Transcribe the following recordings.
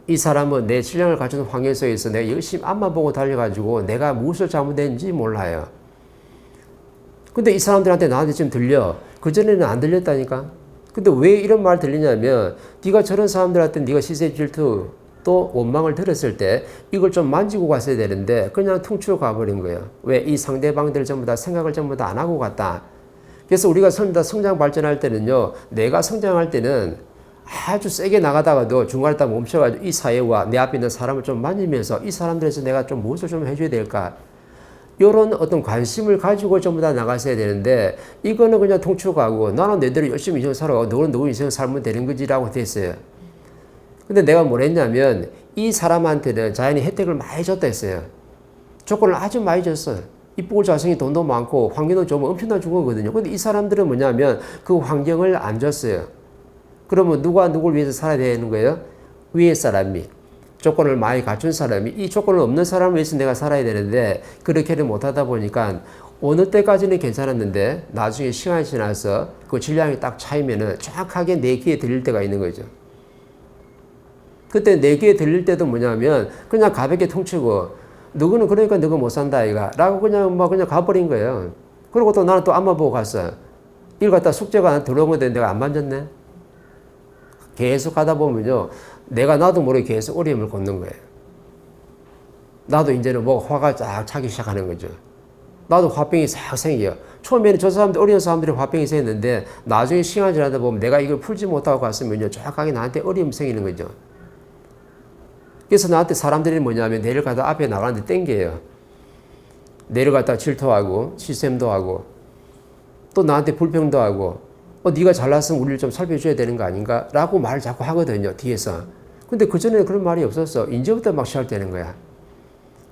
이 사람은 내 신령을 갖춘 환경 속에서 내가 열심히 앞만 보고 달려가지고 내가 무엇을 잘못했는지 몰라요. 근데 이 사람들한테 나한테 지금 들려. 그전에는 안 들렸다니까. 근데 왜 이런 말 들리냐면 네가 저런 사람들한테 네가 시세 질투 또 원망을 들었을 때 이걸 좀 만지고 갔어야 되는데 그냥 퉁치고 가버린 거예요. 왜? 이 상대방들 전부 다 생각을 전부 다 안 하고 갔다. 그래서 우리가 성장 발전할 때는요. 내가 성장할 때는 아주 세게 나가다가도 중간에 딱 멈춰가지고 이 사회와 내 앞에 있는 사람을 좀 만지면서 이 사람들에서 내가 좀 무엇을 좀 해줘야 될까? 이런 어떤 관심을 가지고 전부 다 나갔어야 되는데 이거는 그냥 통치고 가고 나는 내대로 열심히 인생 살아가고 너는 너 인생 살면 되는 거지라고 됐어요. 근데 내가 뭘 했냐면 이 사람한테는 자연히 혜택을 많이 줬다 했어요. 조건을 아주 많이 줬어요. 이쁘고 잘생긴 돈도 많고 환경도 좋으면 엄청나게 준 거거든요. 근데 이 사람들은 뭐냐면 그 환경을 안 줬어요. 그러면 누가 누굴 위해서 살아야 되는 거예요? 위에 사람이. 조건을 많이 갖춘 사람이 이 조건을 없는 사람을 위해서 내가 살아야 되는데 그렇게는 못하다 보니까 어느 때까지는 괜찮았는데 나중에 시간이 지나서 그 질량이 딱 차이면은 정확하게 내 귀에 들릴 때가 있는 거죠. 그때 내 귀에 들릴 때도 뭐냐면 그냥 가볍게 퉁치고 너는 그러니까 너가 못 산다 아이가 라고 그냥 가버린 거예요. 그리고 또 나는 또 앞만 보고 갔어. 이걸 갖다 숙제가 들어온 건데 내가 안 만졌네. 계속 가다 보면요. 나도 모르게 계속 어려움을 겪는 거예요. 나도 이제는 뭐 화가 쫙 차기 시작하는 거죠. 나도 화병이 싹 생겨요. 처음에는 저 사람들, 어려운 사람들이 화병이 생겼는데 나중에 시간이 지나다 보면 내가 이걸 풀지 못하고 갔으면요. 정확하게 나한테 어려움이 생기는 거죠. 그래서 나한테 사람들이 뭐냐면 내려가다 앞에 나가는데 땡겨요. 내려갔다 질투하고 시샘도 하고 또 나한테 불평도 하고 네가 잘났으면 우리를 좀 살펴줘야 되는 거 아닌가? 라고 말을 자꾸 하거든요. 뒤에서. 근데 그전에는 그런 말이 없었어. 이제부터 막 시작되는 거야.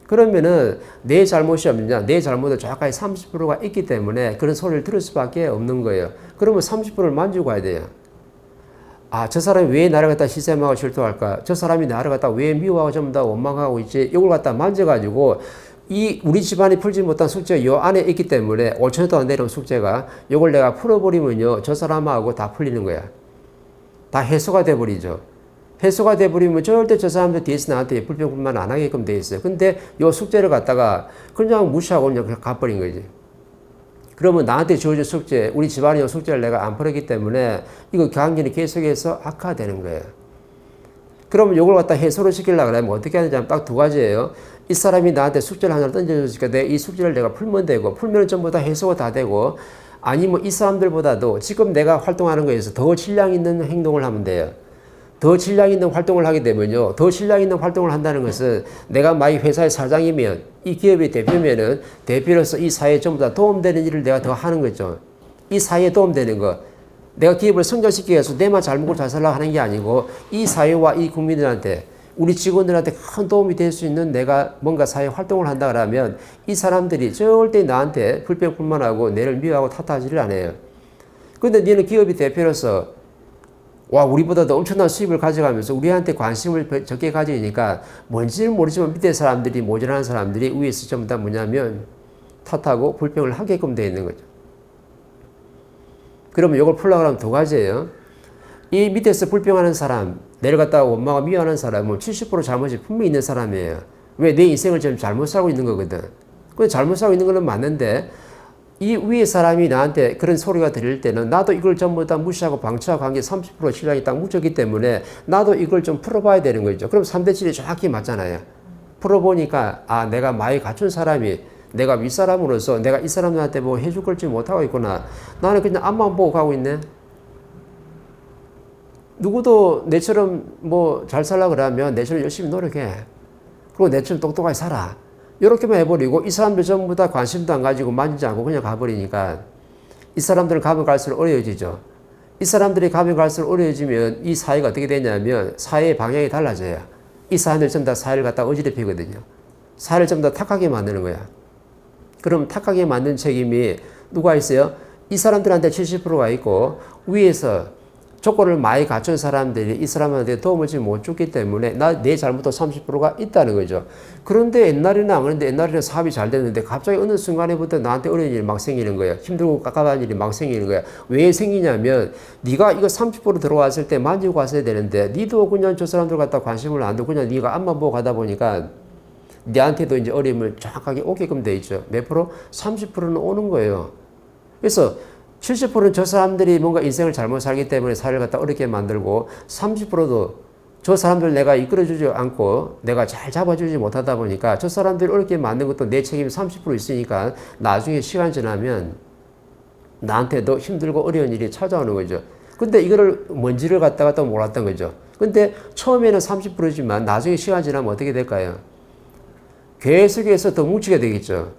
그러면은 내 잘못이 없느냐? 내 잘못은 정확하게 30%가 있기 때문에 그런 소리를 들을 수밖에 없는 거예요. 그러면 30%를 만지고 가야 돼요. 저 사람이 왜 나를 갖다 시샘하고 질투할까? 저 사람이 나를 갖다 왜 미워하고 전부 다 원망하고 있지? 이걸 갖다 만져가지고 우리 집안이 풀지 못한 숙제가 요 안에 있기 때문에 5천 동안 내려온 숙제가 요걸 내가 풀어버리면요. 저 사람하고 다 풀리는 거야. 다 해소가 돼버리죠. 해소가 돼버리면 절대 저 사람들 뒤에서 나한테 불평불만 안 하게끔 돼 있어요. 근데 요 숙제를 갖다가 그냥 무시하고 그냥 가버린 거지. 그러면 나한테 주어진 숙제, 우리 집안의 숙제를 내가 안 풀었기 때문에 이거 관계는 계속해서 악화되는 거예요. 그러면 이걸 갖다 해소를 시키려고 하면 어떻게 하는지 하면 딱 두 가지예요. 이 사람이 나한테 숙제를 하나를 던져줬으니까 이 숙제를 내가 풀면 되고, 풀면 전부 다 해소가 다 되고, 아니면 이 사람들보다도 지금 내가 활동하는 거에서 더 질량 있는 행동을 하면 돼요. 더 질량 있는 활동을 하게 되면요. 더 질량 있는 활동을 한다는 것은 내가 만약 회사의 사장이면 이 기업의 대표면은 대표로서 이 사회에 전부 다 도움되는 일을 내가 더 하는 거죠. 이 사회에 도움되는 거. 내가 기업을 성장시키기 위해서 내만 잘 먹고 잘 살라고 하는 게 아니고 이 사회와 이 국민들한테 우리 직원들한테 큰 도움이 될 수 있는 내가 뭔가 사회 활동을 한다 그러면 이 사람들이 절대 나한테 불평불만하고 내를 미워하고 탓하지를 않아요. 그런데 너는 기업의 대표로서 우리보다도 엄청난 수입을 가져가면서 우리한테 관심을 적게 가지니까 뭔지는 모르지만 밑에 사람들이 모자란 사람들이 위에서 전부 다 뭐냐면 탓하고 불평을 하게끔 되어 있는 거죠. 그러면 이걸 풀려고 하면 두 가지예요. 이 밑에서 불평하는 사람, 내려갔다가 원망하고 미워하는 사람은 70% 잘못이 분명히 있는 사람이에요. 왜? 내 인생을 지금 잘못 살고 있는 거거든. 근데 잘못 살고 있는 건 맞는데 이 위에 사람이 나한테 그런 소리가 들릴 때는 나도 이걸 전부 다 무시하고 방치하고 한 게 30% 실력이 딱 묻혔기 때문에 나도 이걸 좀 풀어봐야 되는 거죠. 그럼 3대 7이 정확히 맞잖아요. 풀어보니까 내가 많이 갖춘 사람이 내가 윗사람으로서 내가 이 사람들한테 뭐 해줄 걸지 못하고 있구나. 나는 그냥 앞만 보고 가고 있네. 누구도 내처럼 뭐 잘 살려고 그러면 내처럼 열심히 노력해. 그리고 내처럼 똑똑하게 살아. 이렇게만 해버리고 이 사람들 전부 다 관심도 안 가지고 만지지 않고 그냥 가버리니까 이 사람들은 가면 갈수록 어려워지죠. 이 사람들이 가면 갈수록 어려워지면 이 사회가 어떻게 되냐면 사회의 방향이 달라져요. 이 사람들 전부 다 사회를 갖다 어지럽히거든요. 사회를 전부 다 탁하게 만드는 거야. 그럼 탁하게 만든 책임이 누가 있어요? 이 사람들한테 70%가 있고 위에서 조건을 많이 갖춘 사람들이 이 사람한테 도움을 지금 못 줬기 때문에 내 잘못도 30%가 있다는 거죠. 그런데 옛날에는 안 그런데 옛날에는 사업이 잘 됐는데 갑자기 어느 순간에부터 나한테 어려운 일이 막 생기는 거예요. 힘들고 깝깝한 일이 막 생기는 거야. 왜 생기냐면 네가 이거 30% 들어왔을 때 만지고 갔어야 되는데 니도 그냥 저 사람들 갖다 관심을 안 두고 그냥 네가 앞만 보고 가다 보니까 니한테도 이제 어려움을 정확하게 오게끔 돼 있죠. 몇 프로? 30%는 오는 거예요. 그래서 70%는 저 사람들이 뭔가 인생을 잘못 살기 때문에 사회를 갖다 어렵게 만들고 30%도 저 사람들 내가 이끌어주지 않고 내가 잘 잡아주지 못하다 보니까 저 사람들이 어렵게 만든 것도 내 책임이 30% 있으니까 나중에 시간 지나면 나한테도 힘들고 어려운 일이 찾아오는 거죠. 근데 이거를 뭔지를 갖다가 또 몰랐던 거죠. 근데 처음에는 30%지만 나중에 시간 지나면 어떻게 될까요? 계속해서 더 뭉치게 되겠죠.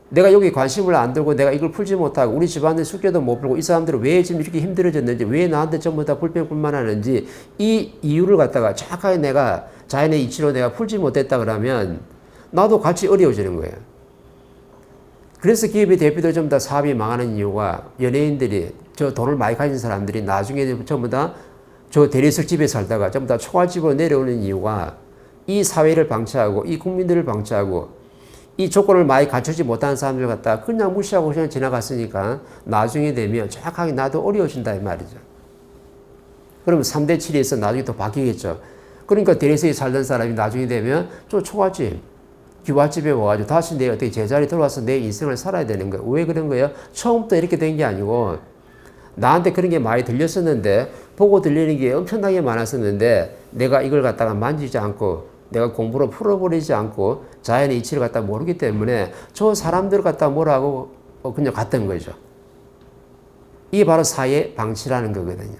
내가 여기 관심을 안 두고 내가 이걸 풀지 못하고 우리 집안의 숙제도 못 풀고 이 사람들은 왜 지금 이렇게 힘들어졌는지 왜 나한테 전부 다 불평불만하는지 이 이유를 갖다가 정확하게 내가 자연의 이치로 내가 풀지 못했다 그러면 나도 같이 어려워지는 거예요. 그래서 기업의 대표들 전부 다 사업이 망하는 이유가 연예인들이 저 돈을 많이 가진 사람들이 나중에 전부 다 저 대리석 집에 살다가 전부 다 초가집으로 내려오는 이유가 이 사회를 방치하고 이 국민들을 방치하고 이 조건을 많이 갖추지 못한 사람들 갖다 그냥 무시하고 그냥 지나갔으니까 나중에 되면 정확하게 나도 어려워진다 이 말이죠. 그러면 3대 7에서 나중에 또 바뀌겠죠. 그러니까 대리석에 살던 사람이 나중에 되면 저 초가집, 기와집에 와가지고 다시 내 어떻게 제자리에 들어와서 내 인생을 살아야 되는 거예요. 왜 그런 거예요? 처음부터 이렇게 된 게 아니고 나한테 그런 게 많이 들렸었는데 보고 들리는 게 엄청나게 많았었는데 내가 이걸 갖다가 만지지 않고 내가 공부로 풀어버리지 않고 자연의 이치를 갖다 모르기 때문에 저 사람들 갖다 뭐라고 그냥 갔던 거죠. 이게 바로 사회 방치라는 거거든요.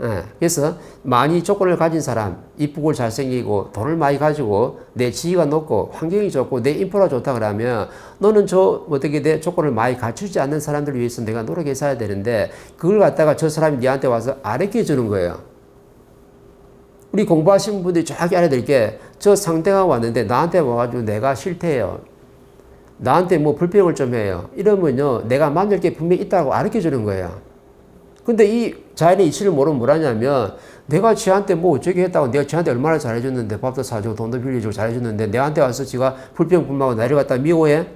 예, 그래서 많이 조건을 가진 사람, 이쁘고 잘생기고 돈을 많이 가지고 내 지위가 높고 환경이 좋고 내 인프라가 좋다 그러면 너는 저 어떻게 내 조건을 많이 갖추지 않는 사람들을 위해서 내가 노력해서 해야 되는데 그걸 갖다가 저 사람이 니한테 와서 아르켜 주는 거예요. 우리 공부하신 분들이 정확히 알아야 될 게 저 상대가 왔는데 나한테 와가지고 내가 싫대요. 나한테 뭐 불평을 좀 해요. 이러면요 내가 만들 게 분명히 있다고 아르켜 주는 거예요. 근데 이 자연의 이치를 모르면 뭐라냐면 내가 지한테 뭐 어쩌게 했다고 내가 지한테 얼마나 잘해줬는데 밥도 사주고 돈도 빌려주고 잘해줬는데 내한테 와서 지가 불평불만하고 나를 갖다 미워해?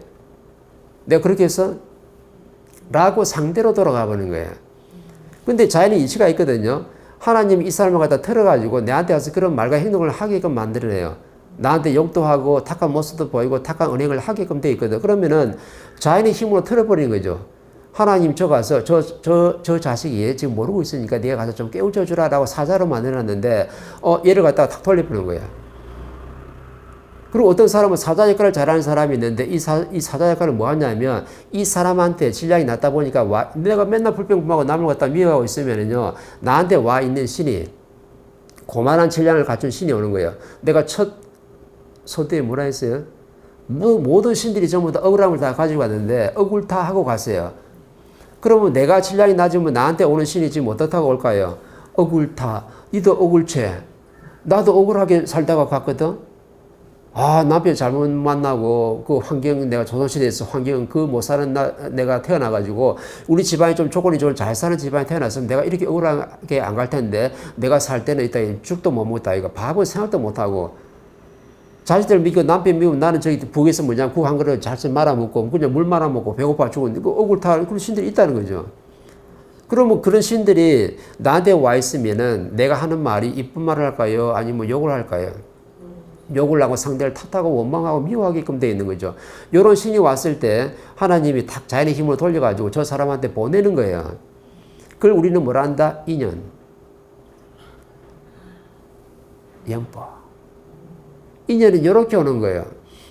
내가 그렇게 했어? 라고 상대로 돌아가 버리는 거예요. 근데 자연의 이치가 있거든요. 하나님이 이 사람을 갖다 틀어가지고 내한테 와서 그런 말과 행동을 하게끔 만들어내요. 나한테 욕도 하고 탁한 모습도 보이고 탁한 은행을 하게끔 돼 있거든. 그러면은 자연의 힘으로 틀어버리는 거죠. 하나님 저 가서 저 자식이 지금 모르고 있으니까 네가 가서 좀 깨우쳐 주라라고 사자로 만들어놨는데 얘를 갖다가 탁 돌려보는 거야. 그리고 어떤 사람은 사자 역할을 잘하는 사람이 있는데 이 사자 역할을 뭐 하냐면 이 사람한테 질량이 낮다 보니까 내가 맨날 불평불만하고 남을 갖다 미워하고 있으면은요 나한테 와 있는 신이 고만한 질량을 갖춘 신이 오는 거예요. 내가 첫 소대에 뭐라 했어요? 모든 신들이 전부 다 억울함을 다 가지고 왔는데 억울타 하고 갔어요. 그러면 내가 질량이 낮으면 나한테 오는 신이 지금 어떻다고 올까요? 억울타, 니도 억울체. 나도 억울하게 살다가 갔거든. 아, 남편 잘못 만나고 그 환경 내가 조선시대에서 환경 그 못 사는 내가 태어나가지고 우리 집안이 좀 조건이 좀 잘 사는 집안에 태어났으면 내가 이렇게 억울하게 안 갈 텐데 내가 살 때는 이따 죽도 못 먹다 이거 밥은 생각도 못 하고 자식들 믿고 남편 믿으면 나는 저기 북에서 뭐냐 국 한 그릇 잘좀 말아먹고 그냥 물 말아먹고 배고파 죽었는데 그 억울타 그런 신들이 있다는 거죠. 그러면 그런 신들이 나한테 와 있으면은 내가 하는 말이 이쁜 말을 할까요? 아니면 욕을 할까요? 욕을 하고 상대를 탓하고 원망하고 미워하게끔 되어 있는 거죠. 이런 신이 왔을 때 하나님이 탁 자연의 힘으로 돌려가지고 저 사람한테 보내는 거예요. 그걸 우리는 뭐라 한다? 인연. 연법. 인연은 이렇게 오는 거예요.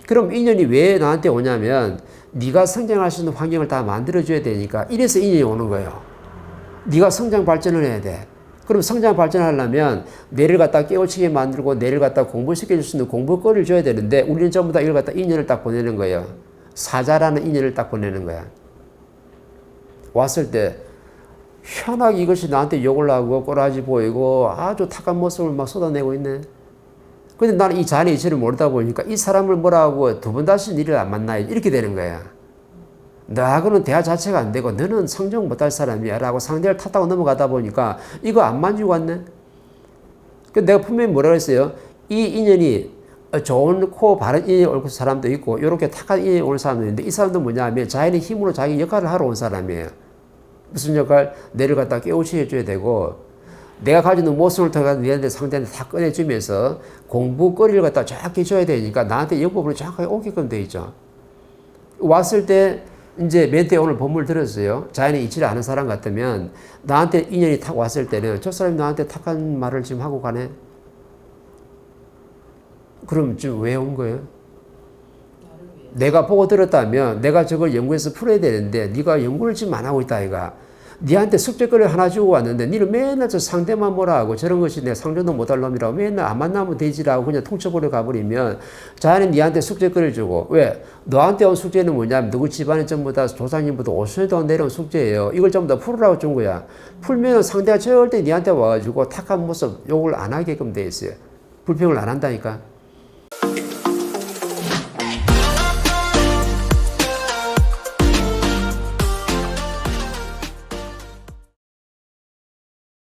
그럼 인연이 왜 나한테 오냐면 네가 성장할 수 있는 환경을 다 만들어줘야 되니까 이래서 인연이 오는 거예요. 네가 성장 발전을 해야 돼. 그럼 성장 발전하려면 뇌를 갖다 깨우치게 만들고 뇌를 갖다 공부시켜줄 수 있는 공부거리를 줘야 되는데 우리는 전부 다 이걸 갖다 인연을 딱 보내는 거예요. 사자라는 인연을 딱 보내는 거야. 왔을 때 희한하게 이것이 나한테 욕을 하고 꼬라지 보이고 아주 탁한 모습을 막 쏟아내고 있네. 근데 나는 이 자연의 이치를 모르다 보니까 이 사람을 뭐라고 두 번 다시 니를 안 만나야지 이렇게 되는 거야. 너하고는 대화 자체가 안 되고 너는 성정 못할 사람이야 라고 상대를 탓하고 넘어가다 보니까 이거 안 만지고 왔네. 그 내가 분명히 뭐라 그랬어요. 이 인연이 좋은 바른 인연이 올 사람도 있고 이렇게 탁한 인연이 올 사람도 있는데 이 사람도 뭐냐 하면 자연의 힘으로 자기 역할을 하러 온 사람이에요. 무슨 역할? 내를 갖다 깨우쳐 해줘야 되고 내가 가지고 있는 모습을 통해 너한테 상대한테 다 꺼내주면서 공부거리를 갖다 정확히 줘야 되니까 나한테 영법으로 정확하게 오게끔 돼 있죠. 왔을 때 이제 멘트에 오늘 본문을 들었어요. 자연의 이치를 아는 사람 같으면 나한테 인연이 탁 왔을 때는 저 사람이 나한테 탁한 말을 지금 하고 가네. 그럼 지금 왜 온 거예요? 내가 보고 들었다면 내가 저걸 연구해서 풀어야 되는데 네가 연구를 지금 안 하고 있다 아이가. 니한테 숙제거리를 하나 주고 왔는데 니는 맨날 저 상대만 뭐라 하고 저런 것이 내 상대도 못할 놈이라고 맨날 안 만나면 되지라고 그냥 통쳐버려 가버리면 자연은 니한테 숙제거리를 주고 왜? 너한테 온 숙제는 뭐냐면 누구 집안에 전부 다 조상님부터 50년 동안 내려온 숙제예요. 이걸 전부 다 풀으라고 준 거야. 풀면 상대가 절대 니한테 와가지고 탁한 모습 욕을 안 하게끔 돼 있어요. 불평을 안 한다니까.